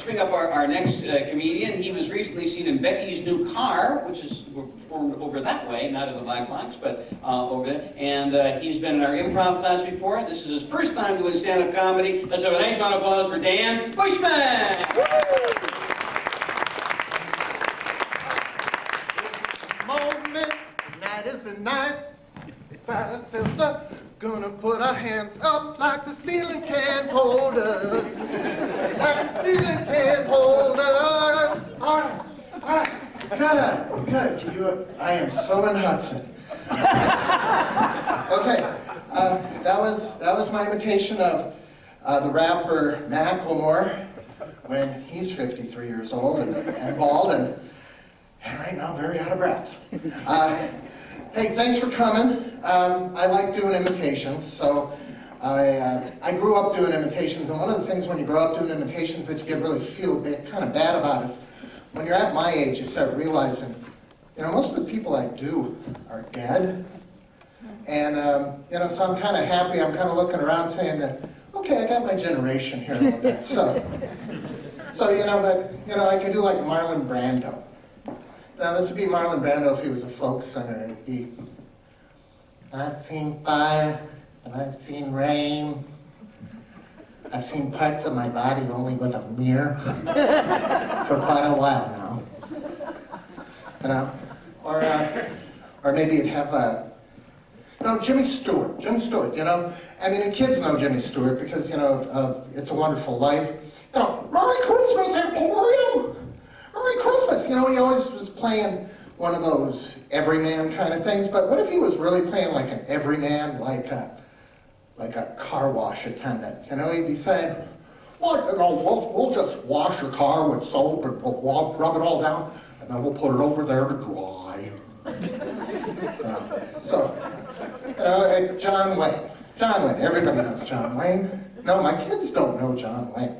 bring up our next comedian. He was recently seen in Becky's New Car, which is performed over that way, not in the Black Box, but over there. And he's been in our improv class before. This is his first time doing stand-up comedy. Let's have a nice round of applause for Dan Bushman! Moment, tonight is the night. Find ourselves up, gonna put our hands up like the ceiling can hold us. Like the ceiling can hold us. All right, good. I am so in Hudson. Okay, that was my imitation of the rapper Macklemore when he's 53 years old and bald and right now very out of breath. Hey, thanks for coming. I like doing imitations, so I grew up doing imitations, and one of the things when you grow up doing imitations that you get really feel kind of bad about is when you're at my age, you start realizing, most of the people I do are dead, and so I'm kind of happy. I'm kind of looking around saying that, okay, I got my generation here a little bit, so I could do like Marlon Brando. Now, this would be Marlon Brando if he was a folk singer. It'd be, I've seen fire, and I've seen rain. I've seen parts of my body only with a mirror for quite a while now. Or maybe you'd have Jimmy Stewart. I mean, and kids know Jimmy Stewart because, It's a Wonderful Life. Merry Christmas, Emporium! Merry Christmas! He always was playing one of those everyman kind of things, but what if he was really playing like an everyman, like a car wash attendant? He'd be saying, we'll just wash your car with soap and we'll rub it all down, and then we'll put it over there to dry. John Wayne. Everybody knows John Wayne. No, my kids don't know John Wayne.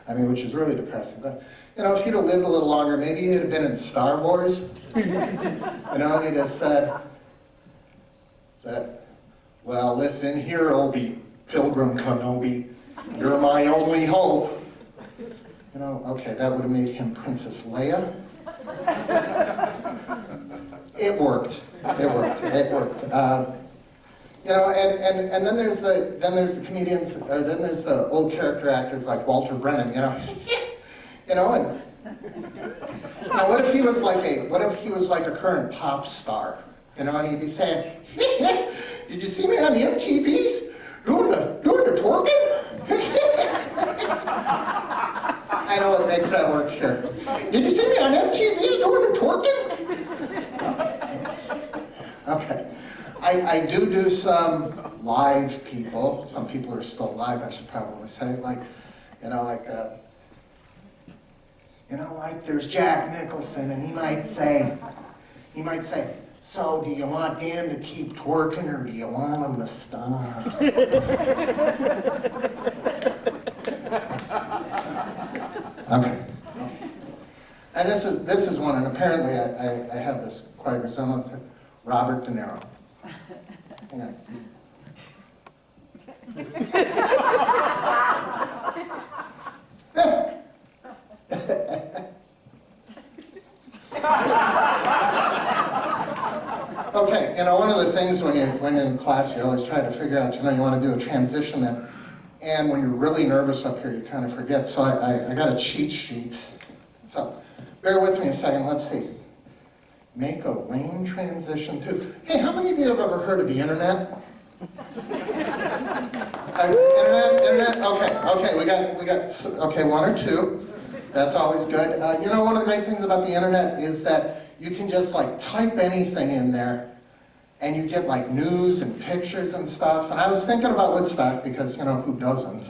I mean, which is really depressing. But, if he'd have lived a little longer, maybe he'd have been in Star Wars. And he'd have said, well, listen here, Obi, Pilgrim Kenobi, you're my only hope. Okay, that would have made him Princess Leia. It worked. And then there's the comedians, or then there's the old character actors like Walter Brennan, and what if he was like a current pop star, and he'd be saying, did you see me on the MTVs doing the twerking? I know it makes that work here. Did you see me on MTV doing the twerking? Okay. I do some live people. Some people are still alive, I should probably say. Like there's Jack Nicholson, and he might say, so do you want Dan to keep twerking, or do you want him to stop? Okay. And this is one, and apparently I have this quite resemblance to Robert De Niro. Hang on. Okay, one of the things when you're in class, you always try to figure out, you want to do a transition, and when you're really nervous up here, you kind of forget. So I got a cheat sheet. So bear with me a second. Let's see. Make a lame transition to. Hey, how many of you have ever heard of the internet? Internet. Okay. We got. Okay, one or two. That's always good. One of the great things about the internet is that you can just type anything in there, and you get news and pictures and stuff. And I was thinking about Woodstock because who doesn't?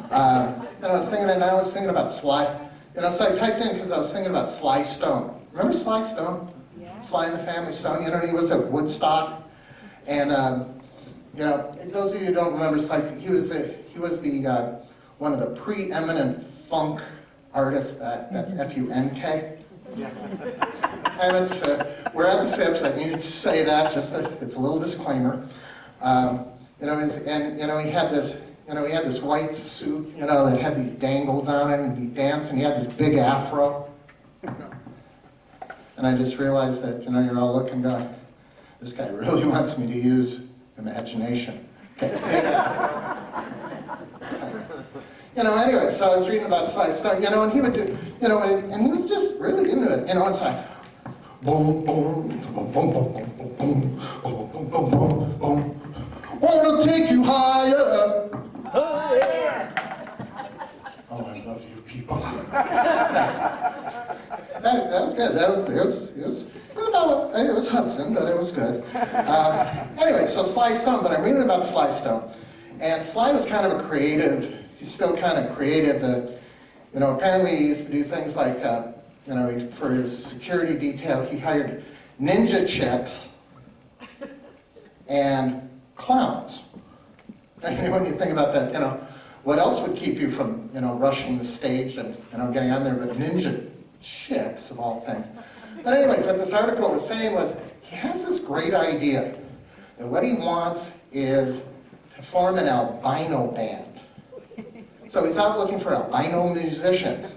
And I was thinking about Sly. So I typed in because I was thinking about Sly Stone. Remember Sly Stone? Yeah. Sly and the Family Stone. He was at Woodstock, and those of you who don't remember Sly, he was the one of the preeminent funk artists. That's F-U-N-K. Yeah. And we're at the Phipps. I needed to say that. It's a little disclaimer. He had this he had this white suit, that had these dangles on it, and he danced, and he had this big afro. And I just realized that, you're all looking going, this guy really wants me to use imagination. Okay. Anyway, so I was reading about Sly Stone, and he would do, and he was just really into it, it's like, boom, boom, boom, boom, boom, boom, boom, boom, boom, boom, boom, boom. Wanna take you higher. Oh, yeah. Oh, I love you people. That was good. It was Hudson, but it was good. Anyway, so Sly Stone, but I'm reading about Sly Stone. And Sly was kind of a creative, he's still kind of creative. Apparently he used to do things like, for his security detail, he hired ninja chicks and clowns. And when you think about that, what else would keep you from, rushing the stage and, getting on there, but ninja chicks of all things. But anyways, what this article was saying was, he has this great idea that what he wants is to form an albino band. So he's out looking for albino musicians.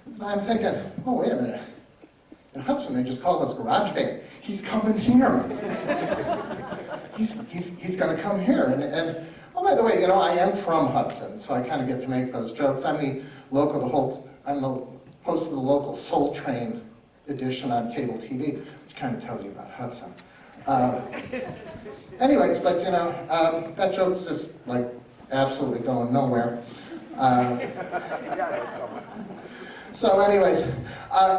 And I'm thinking, oh, wait a minute. In Hudson, they just call those garage bands. He's coming here. He's going to come here. And oh, by the way, I am from Hudson, so I kind of get to make those jokes. I'm the host of the local Soul Train edition on cable TV, which kind of tells you about Hudson. Anyways, but that joke's just like absolutely going nowhere. So anyways,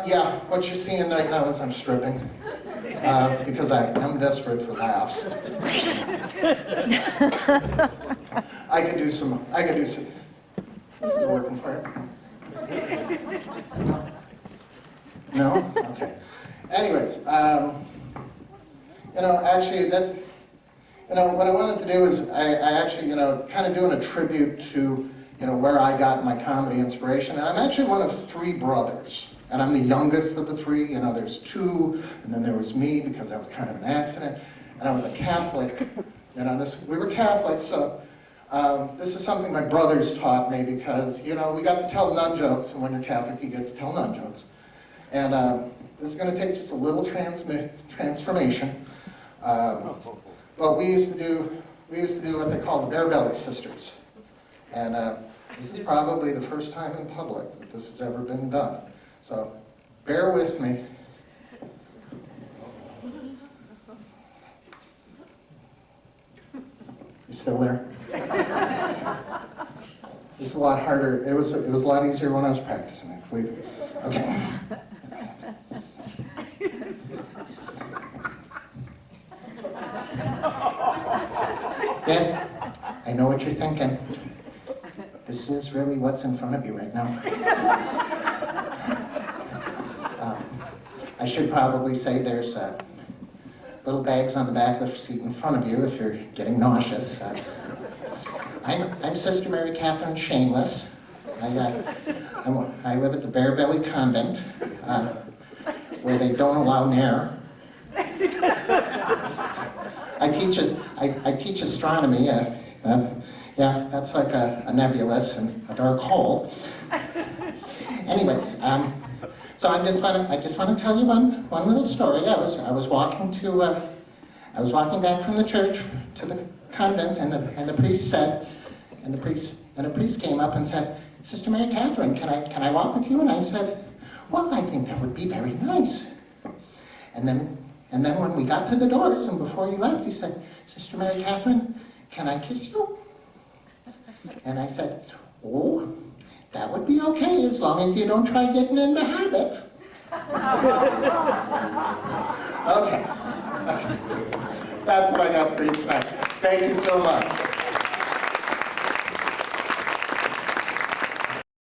yeah, what you're seeing right now is I'm stripping because I am desperate for laughs. I could do some, this is working for you. No? Okay. Anyways, actually that's, what I wanted to do is I actually, kind of doing a tribute to, where I got my comedy inspiration. And I'm actually one of 3 brothers. And I'm the youngest of the 3. There's 2, and then there was me because that was kind of an accident. And I was a Catholic. We were Catholic, so this is something my brothers taught me because, we got to tell nun jokes, and when you're Catholic, you get to tell nun jokes. And this is going to take just a little transformation. But we used to do what they call the Bear Belly Sisters. And this is probably the first time in public that this has ever been done. So bear with me. You still there? This is a lot harder. It was a lot easier when I was practicing, I believe. Okay. Yes, I know what you're thinking. This is really what's in front of you right now. I should probably say there's little bags on the back of the seat in front of you if you're getting nauseous. I'm Sister Mary Catherine Shameless. I live at the Bear Belly Convent, where they don't allow nair. I teach astronomy. Yeah, that's like a nebulous and a dark hole. Anyways, so I just want to tell you one little story. I was walking back from the church to the convent, and the priest came up and said, "Sister Mary Catherine, can I walk with you?" And I said, "Well, I think that would be very nice." And then when we got to the doors, and before he left, he said, "Sister Mary Catherine, can I kiss you?" And I said, "Oh, that would be okay as long as you don't try getting in the habit." Okay. That's what I got for you tonight. Thank you so much.